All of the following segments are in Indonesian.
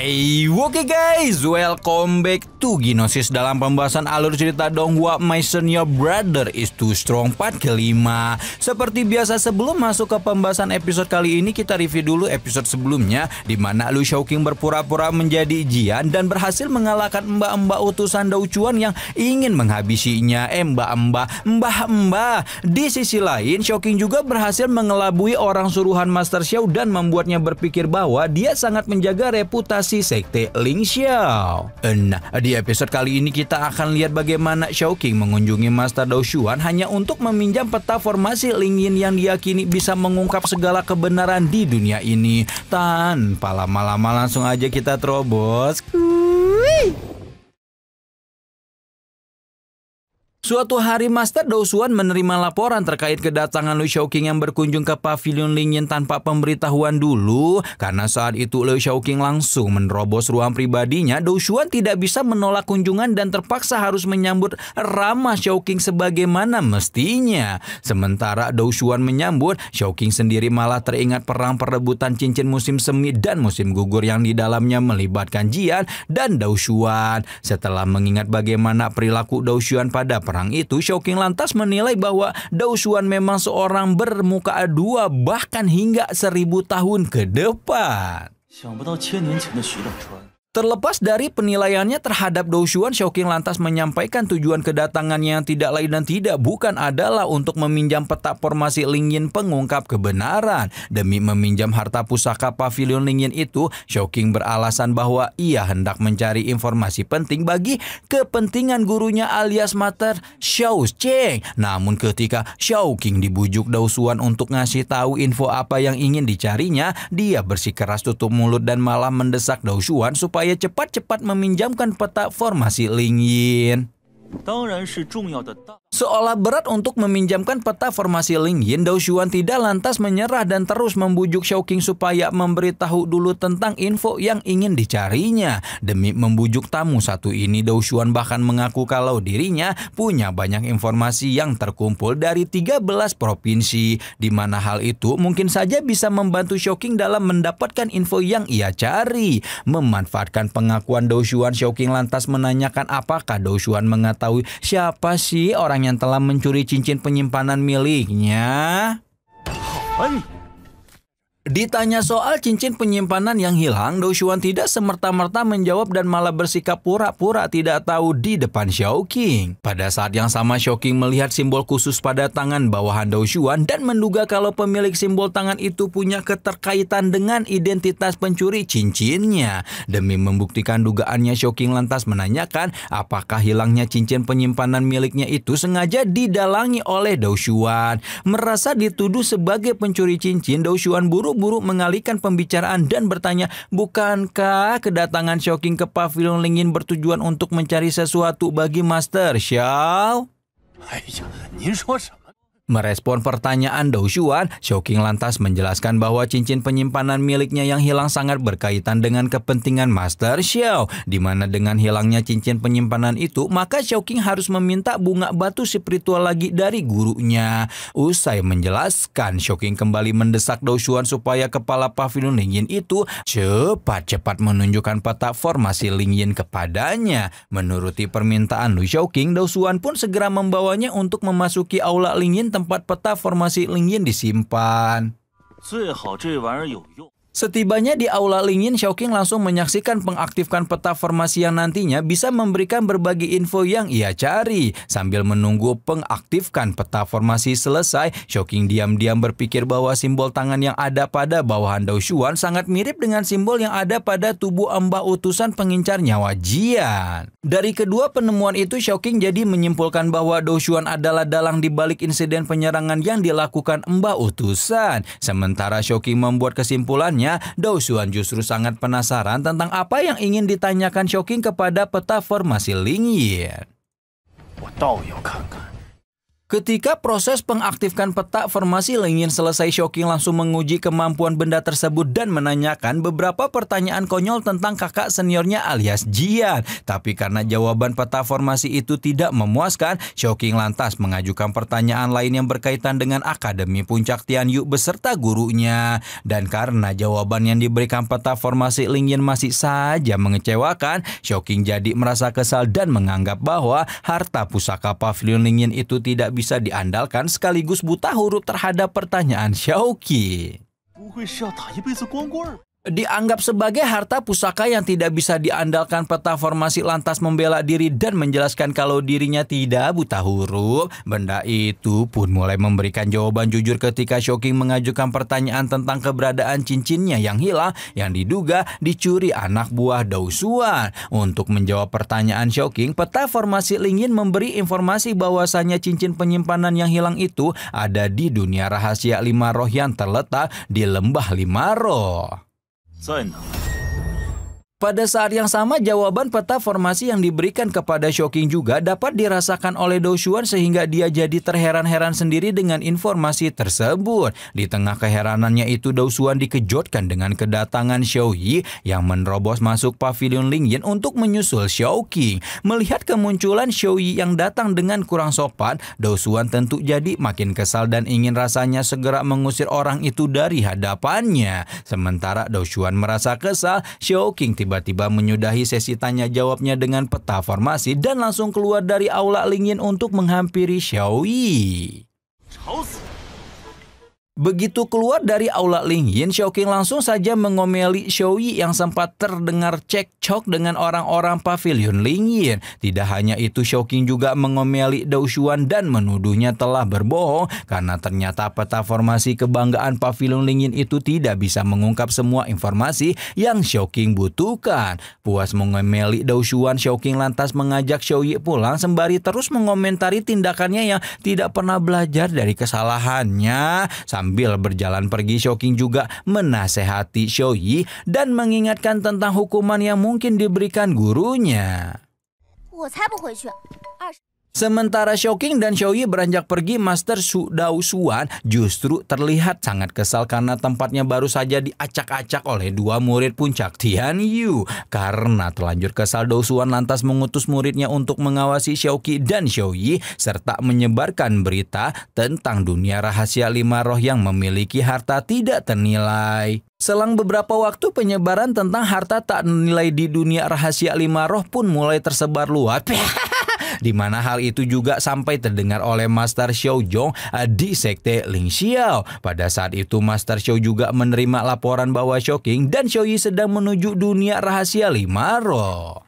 Hey, oke guys, welcome back to Gnosis dalam pembahasan alur cerita Donghua My Senior Brother is Too Strong part kelima. Seperti biasa sebelum masuk ke pembahasan episode kali ini, kita review dulu episode sebelumnya di mana Lu Shaoqing berpura-pura menjadi Jian dan berhasil mengalahkan mbak-mbak utusan Dou Chuan yang ingin menghabisinya. Mbah. Di sisi lain, Shaoqing juga berhasil mengelabui orang suruhan Master Xiao dan membuatnya berpikir bahwa dia sangat menjaga reputasi sekte Ling Xiao. Nah, di episode kali ini kita akan lihat bagaimana Shaoqing mengunjungi Master Dou Chuan hanya untuk meminjam peta formasi Ling Yin yang diyakini bisa mengungkap segala kebenaran di dunia ini. Tanpa lama-lama langsung aja kita terobos. Suatu hari Master Dou Chuan menerima laporan terkait kedatangan Lu Shaoqing yang berkunjung ke pavilion Ling Yin tanpa pemberitahuan dulu. Karena saat itu Lu Shaoqing langsung menerobos ruang pribadinya, Dou Chuan tidak bisa menolak kunjungan dan terpaksa harus menyambut ramah Shaoqing sebagaimana mestinya. Sementara Dou Chuan menyambut, Shaoqing sendiri malah teringat perang perebutan cincin musim semi dan musim gugur yang di dalamnya melibatkan Jian dan Dou Chuan. Setelah mengingat bagaimana perilaku Dou Chuan pada perang itu, Shaoqing lantas menilai bahwa Dou Chuan memang seorang bermuka dua bahkan hingga 1000 tahun ke depan. Terlepas dari penilaiannya terhadap Dou Chuan, Shaoqing lantas menyampaikan tujuan kedatangannya yang tidak lain dan tidak bukan adalah untuk meminjam peta formasi Ling Yin pengungkap kebenaran. Demi meminjam harta pusaka pavilion Ling Yin itu, Shaoqing beralasan bahwa ia hendak mencari informasi penting bagi kepentingan gurunya alias Master Xiao Cheng. Namun ketika Shaoqing dibujuk Dou Chuan untuk ngasih tahu info apa yang ingin dicarinya, dia bersikeras tutup mulut dan malah mendesak Dou Chuan supaya cepat-cepat meminjamkan peta formasi Ling Yin. Seolah berat untuk meminjamkan peta formasi Ling Yin, Dou Chuan tidak lantas menyerah dan terus membujuk Shaoqing supaya memberitahu dulu tentang info yang ingin dicarinya. Demi membujuk tamu satu ini, Dou Chuan bahkan mengaku kalau dirinya punya banyak informasi yang terkumpul dari 13 provinsi, di mana hal itu mungkin saja bisa membantu Shaoqing dalam mendapatkan info yang ia cari. Memanfaatkan pengakuan Dou Chuan, Shaoqing lantas menanyakan apakah Dou Chuan mengetahui siapa sih orang yang telah mencuri cincin penyimpanan miliknya. Ditanya soal cincin penyimpanan yang hilang, Dou Chuan tidak semerta-merta menjawab dan malah bersikap pura-pura tidak tahu di depan Shaoqing. Pada saat yang sama, Shaoqing melihat simbol khusus pada tangan bawahan Dou Chuan dan menduga kalau pemilik simbol tangan itu punya keterkaitan dengan identitas pencuri cincinnya. Demi membuktikan dugaannya, Shaoqing lantas menanyakan apakah hilangnya cincin penyimpanan miliknya itu sengaja didalangi oleh Dou Chuan. Merasa dituduh sebagai pencuri cincin, Dou Chuan buru mengalihkan pembicaraan dan bertanya, bukankah kedatangan Shaoqing ke pavilion Ling Yin bertujuan untuk mencari sesuatu bagi Master Xiao? Merespon pertanyaan Dou Chuan, Shaoqing lantas menjelaskan bahwa cincin penyimpanan miliknya yang hilang sangat berkaitan dengan kepentingan Master Xiao, di mana dengan hilangnya cincin penyimpanan itu, maka Shaoqing harus meminta bunga batu spiritual lagi dari gurunya. Usai menjelaskan, Shaoqing kembali mendesak Dou Chuan supaya kepala pavilion Ling Yin itu cepat-cepat menunjukkan peta formasi Ling Yin kepadanya. Menuruti permintaan Lu Shaoqing, Dou Chuan pun segera membawanya untuk memasuki aula Ling Yin tempat peta formasi Ling Yin disimpan. Setibanya di aula Ling Yin, Shaoqing langsung menyaksikan pengaktifkan peta formasi yang nantinya bisa memberikan berbagai info yang ia cari. Sambil menunggu pengaktifkan peta formasi selesai, Shaoqing diam-diam berpikir bahwa simbol tangan yang ada pada bawahan Dou Chuan sangat mirip dengan simbol yang ada pada tubuh mbah utusan pengincar nyawa Jian. Dari kedua penemuan itu, Shaoqing jadi menyimpulkan bahwa Dou Chuan adalah dalang di balik insiden penyerangan yang dilakukan mbah utusan. Sementara Shaoqing membuat kesimpulannya, Dou Chuan justru sangat penasaran tentang apa yang ingin ditanyakan Shaoqing kepada peta formasi Ling Yin. Ketika proses pengaktifkan peta formasi Lingyin selesai, Shouking langsung menguji kemampuan benda tersebut dan menanyakan beberapa pertanyaan konyol tentang kakak seniornya alias Jian. Tapi karena jawaban peta formasi itu tidak memuaskan, Shouking lantas mengajukan pertanyaan lain yang berkaitan dengan Akademi Puncak Tianyu beserta gurunya. Dan karena jawaban yang diberikan peta formasi Lingyin masih saja mengecewakan, Shouking jadi merasa kesal dan menganggap bahwa harta pusaka pavilion Lingyin itu tidak bisa diandalkan, sekaligus buta huruf terhadap pertanyaan Shouking. Dianggap sebagai harta pusaka yang tidak bisa diandalkan, peta formasi lantas membela diri dan menjelaskan kalau dirinya tidak buta huruf. Benda itu pun mulai memberikan jawaban jujur ketika Shouking mengajukan pertanyaan tentang keberadaan cincinnya yang hilang yang diduga dicuri anak buah Dou Xuan. Untuk menjawab pertanyaan Shouking, peta formasi Lingyin memberi informasi bahwasanya cincin penyimpanan yang hilang itu ada di dunia rahasia 5 roh yang terletak di lembah 5 roh. Pada saat yang sama, jawaban peta formasi yang diberikan kepada Shouking juga dapat dirasakan oleh Dou Xuan sehingga dia jadi terheran-heran sendiri dengan informasi tersebut. Di tengah keheranannya itu, Dou Xuan dikejutkan dengan kedatangan Xiao Yi yang menerobos masuk pavilion Lingyin untuk menyusul Shouking. Melihat kemunculan Xiao Yi yang datang dengan kurang sopan, Dou Xuan tentu jadi makin kesal dan ingin rasanya segera mengusir orang itu dari hadapannya. Sementara Dou Xuan merasa kesal, Shouking tiba-tiba menyudahi sesi tanya jawabnya dengan peta formasi dan langsung keluar dari aula Lingyin untuk menghampiri Xiao Yi. Begitu keluar dari aula Lingyin, Shouking langsung saja mengomeli Xiao Yi yang sempat terdengar cekcok dengan orang-orang pavilion Lingyin. Tidak hanya itu, Shouking juga mengomeli Dou Xuan dan menuduhnya telah berbohong karena ternyata peta formasi kebanggaan pavilion Lingyin itu tidak bisa mengungkap semua informasi yang Shouking butuhkan. Puas mengomeli Dou Xuan, Shouking lantas mengajak Xiao Yi pulang sembari terus mengomentari tindakannya yang tidak pernah belajar dari kesalahannya. Sambil berjalan pergi, Shouking juga menasehati Xiao Yi dan mengingatkan tentang hukuman yang mungkin diberikan gurunya. Sementara Shouking dan Xiao Yi beranjak pergi, Master Dou Xuan justru terlihat sangat kesal karena tempatnya baru saja diacak-acak oleh 2 murid puncak Tianyu. Karena terlanjur kesal, Dou Xuan lantas mengutus muridnya untuk mengawasi Shouking dan Xiao Yi serta menyebarkan berita tentang dunia rahasia 5 roh yang memiliki harta tidak ternilai. Selang beberapa waktu, penyebaran tentang harta tak ternilai di dunia rahasia 5 roh pun mulai tersebar luas. Di mana hal itu juga sampai terdengar oleh Master Xiao Zhong di sekte Ling Xiao. Pada saat itu, Master Xiao juga menerima laporan bahwa Shouking dan Xiao Yi sedang menuju dunia rahasia 5 roh.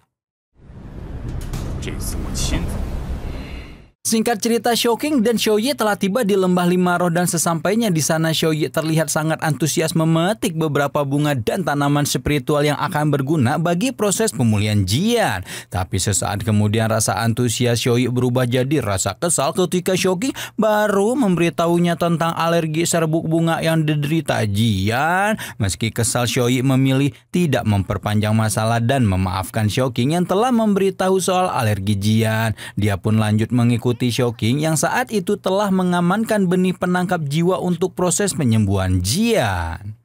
Singkat cerita, Shouking dan Xiao Yi telah tiba di lembah 5 roh dan sesampainya di sana, Xiao Yi terlihat sangat antusias memetik beberapa bunga dan tanaman spiritual yang akan berguna bagi proses pemulihan Jian. Tapi sesaat kemudian rasa antusias Xiao Yi berubah jadi rasa kesal ketika Shouking baru memberitahunya tentang alergi serbuk bunga yang diderita Jian. Meski kesal, Xiao Yi memilih tidak memperpanjang masalah dan memaafkan Shouking yang telah memberitahu soal alergi Jian. Dia pun lanjut mengikuti Shouking yang saat itu telah mengamankan benih penangkap jiwa untuk proses penyembuhan Jian.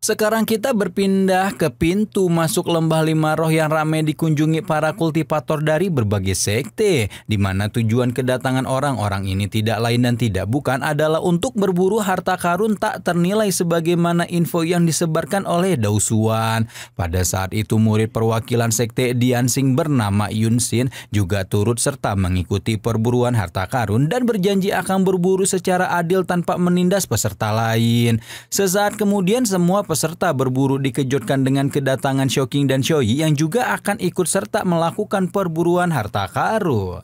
Sekarang kita berpindah ke pintu masuk lembah 5 roh yang ramai dikunjungi para kultivator dari berbagai sekte, di mana tujuan kedatangan orang-orang ini tidak lain dan tidak bukan adalah untuk berburu harta karun tak ternilai sebagaimana info yang disebarkan oleh Dou Xuan. Pada saat itu, murid perwakilan sekte Dianxing bernama Yunxin juga turut serta mengikuti perburuan harta karun dan berjanji akan berburu secara adil tanpa menindas peserta lain. Sesaat kemudian, semua peserta berburu dikejutkan dengan kedatangan Shouking dan Xiao Yi yang juga akan ikut serta melakukan perburuan harta karun.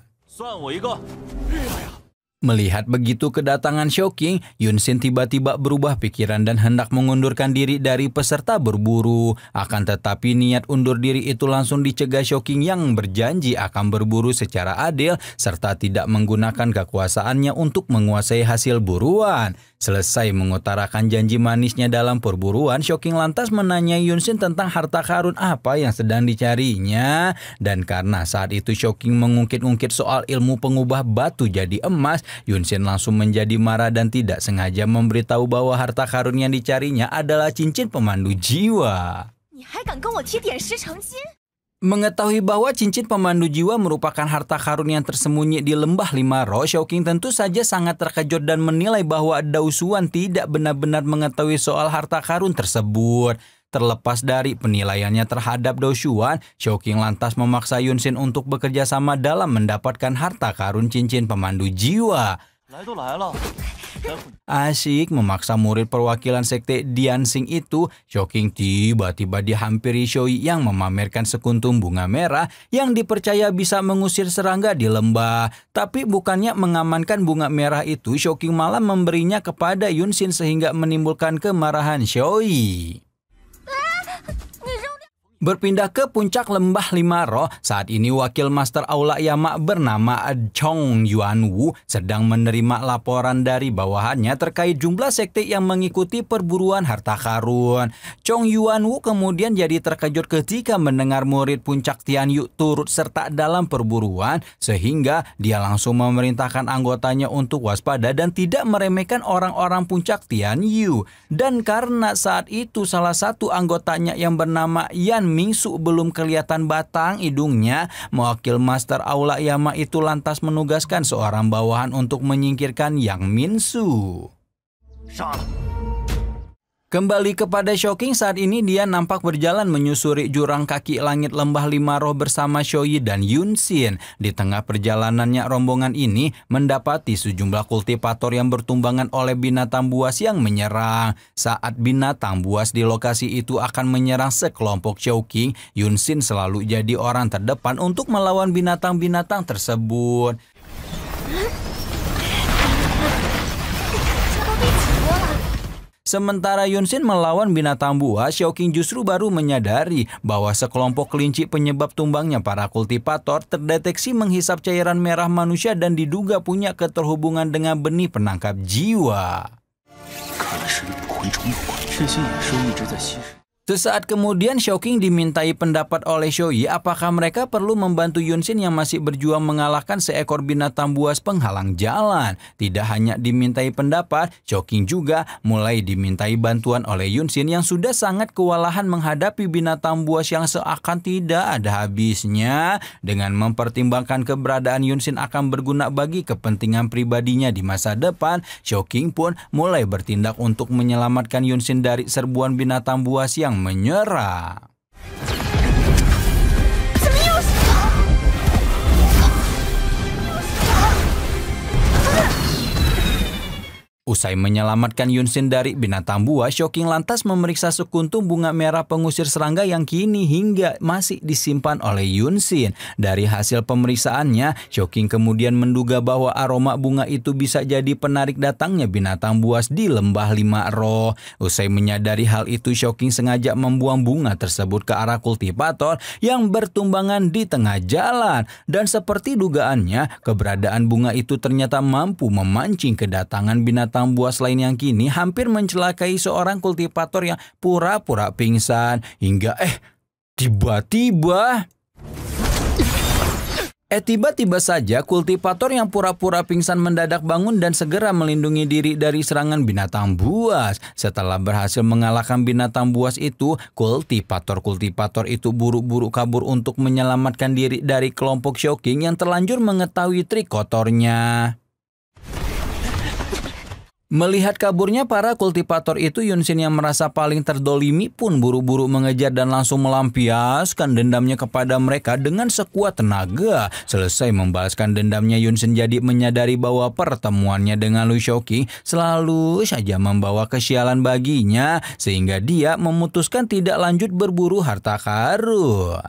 Melihat begitu kedatangan Shouking, Yunxin tiba-tiba berubah pikiran dan hendak mengundurkan diri dari peserta berburu. Akan tetapi niat undur diri itu langsung dicegah Shouking yang berjanji akan berburu secara adil serta tidak menggunakan kekuasaannya untuk menguasai hasil buruan. Selesai mengutarakan janji manisnya dalam perburuan, Shocking lantas menanyai Yunsin tentang harta karun apa yang sedang dicarinya. Dan karena saat itu Shocking mengungkit-ungkit soal ilmu pengubah batu jadi emas, Yunsin langsung menjadi marah dan tidak sengaja memberitahu bahwa harta karun yang dicarinya adalah cincin pemandu jiwa. Mengetahui bahwa cincin pemandu jiwa merupakan harta karun yang tersembunyi di lembah Lima Roh, Shocking tentu saja sangat terkejut dan menilai bahwa Dao Xuan tidak benar-benar mengetahui soal harta karun tersebut. Terlepas dari penilaiannya terhadap Dao Xuan, Shocking lantas memaksa Yunsin untuk bekerja sama dalam mendapatkan harta karun cincin pemandu jiwa. Asyik memaksa murid perwakilan sekte Diansing itu, Shocking tiba-tiba dihampiri Shoyi yang memamerkan sekuntum bunga merah yang dipercaya bisa mengusir serangga di lembah. Tapi bukannya mengamankan bunga merah itu, Shocking malah memberinya kepada Yunsin sehingga menimbulkan kemarahan Shoyi. Berpindah ke puncak lembah Lima Roh, saat ini wakil master aula Yama bernama Chong Yuanwu sedang menerima laporan dari bawahannya terkait jumlah sekte yang mengikuti perburuan harta karun. Chong Yuanwu kemudian jadi terkejut ketika mendengar murid puncak Tianyu turut serta dalam perburuan, sehingga dia langsung memerintahkan anggotanya untuk waspada dan tidak meremehkan orang-orang puncak Tianyu. Dan karena saat itu salah satu anggotanya yang bernama Yan Mingsu belum kelihatan batang hidungnya, mewakil master aula Yama itu lantas menugaskan seorang bawahan untuk menyingkirkan Yang Minsu. Kembali kepada Shocking, saat ini dia nampak berjalan menyusuri jurang kaki langit lembah Lima Roh bersama Shoyi dan Yunsin. Di tengah perjalanannya, rombongan ini mendapati sejumlah kultivator yang bertumbangan oleh binatang buas yang menyerang. Saat binatang buas di lokasi itu akan menyerang sekelompok Shocking, Yunsin selalu jadi orang terdepan untuk melawan binatang-binatang tersebut. Sementara Yunsin melawan binatang buas, Shocking justru baru menyadari bahwa sekelompok kelinci penyebab tumbangnya para kultivator terdeteksi menghisap cairan merah manusia dan diduga punya keterhubungan dengan benih penangkap jiwa. Sesaat kemudian Shocking dimintai pendapat oleh Shoyi apakah mereka perlu membantu Yunsin yang masih berjuang mengalahkan seekor binatang buas penghalang jalan. Tidak hanya dimintai pendapat, Shocking juga mulai dimintai bantuan oleh Yunsin yang sudah sangat kewalahan menghadapi binatang buas yang seakan tidak ada habisnya. Dengan mempertimbangkan keberadaan Yunsin akan berguna bagi kepentingan pribadinya di masa depan, Shocking pun mulai bertindak untuk menyelamatkan Yunsin dari serbuan binatang buas yang menyerang. Usai menyelamatkan Yunsin dari binatang buas, Shocking lantas memeriksa sekuntum bunga merah pengusir serangga yang kini hingga masih disimpan oleh Yunsin. Dari hasil pemeriksaannya, Shocking kemudian menduga bahwa aroma bunga itu bisa jadi penarik datangnya binatang buas di lembah Lima Roh. Usai menyadari hal itu, Shocking sengaja membuang bunga tersebut ke arah kultivator yang bertumbangan di tengah jalan. Dan seperti dugaannya, keberadaan bunga itu ternyata mampu memancing kedatangan binatang buas lain yang kini hampir mencelakai seorang kultivator yang pura-pura pingsan. Hingga tiba-tiba saja kultivator yang pura-pura pingsan mendadak bangun dan segera melindungi diri dari serangan binatang buas. Setelah berhasil mengalahkan binatang buas itu, kultivator itu buru-buru kabur untuk menyelamatkan diri dari kelompok Shocking yang terlanjur mengetahui trik kotornya. Melihat kaburnya para kultivator itu, Yunsin yang merasa paling terdolimi pun buru-buru mengejar dan langsung melampiaskan dendamnya kepada mereka dengan sekuat tenaga. Selesai membalaskan dendamnya, Yunsin jadi menyadari bahwa pertemuannya dengan Lu Shocking selalu saja membawa kesialan baginya, sehingga dia memutuskan tidak lanjut berburu harta karun.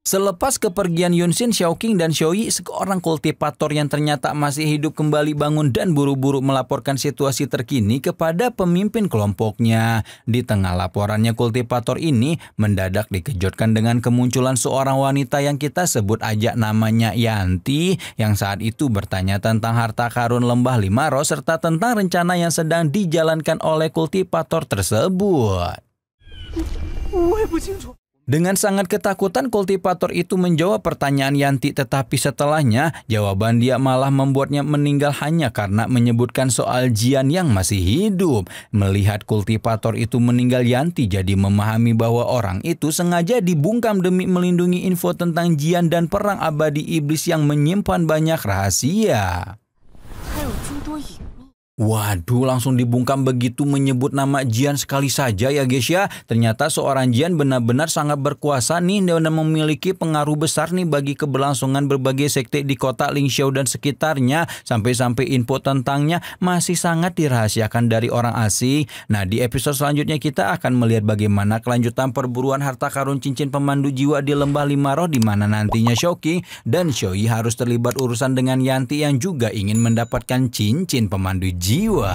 Selepas kepergian Yunxin, Xiaoqing dan Xiaoyi, seorang kultivator yang ternyata masih hidup, kembali bangun dan buru-buru melaporkan situasi terkini kepada pemimpin kelompoknya. Di tengah laporannya, kultivator ini mendadak dikejutkan dengan kemunculan seorang wanita yang kita sebut aja namanya Yanti, yang saat itu bertanya tentang harta karun lembah Limaro serta tentang rencana yang sedang dijalankan oleh kultivator tersebut. Dengan sangat ketakutan, kultivator itu menjawab pertanyaan Yanti, tetapi setelahnya jawaban dia malah membuatnya meninggal hanya karena menyebutkan soal Jian yang masih hidup. Melihat kultivator itu meninggal, Yanti jadi memahami bahwa orang itu sengaja dibungkam demi melindungi info tentang Jian dan perang abadi iblis yang menyimpan banyak rahasia. Waduh, langsung dibungkam begitu menyebut nama Jian sekali saja ya guys ya. Ternyata seorang Jian benar-benar sangat berkuasa nih dan memiliki pengaruh besar nih bagi keberlangsungan berbagai sekte di kota Lingxiao dan sekitarnya. Sampai-sampai info tentangnya masih sangat dirahasiakan dari orang asing. Nah, di episode selanjutnya kita akan melihat bagaimana kelanjutan perburuan harta karun cincin pemandu jiwa di lembah Limaro, di mana nantinya Xiaoqing dan Xiaoyi harus terlibat urusan dengan Yanti yang juga ingin mendapatkan cincin pemandu jiwa.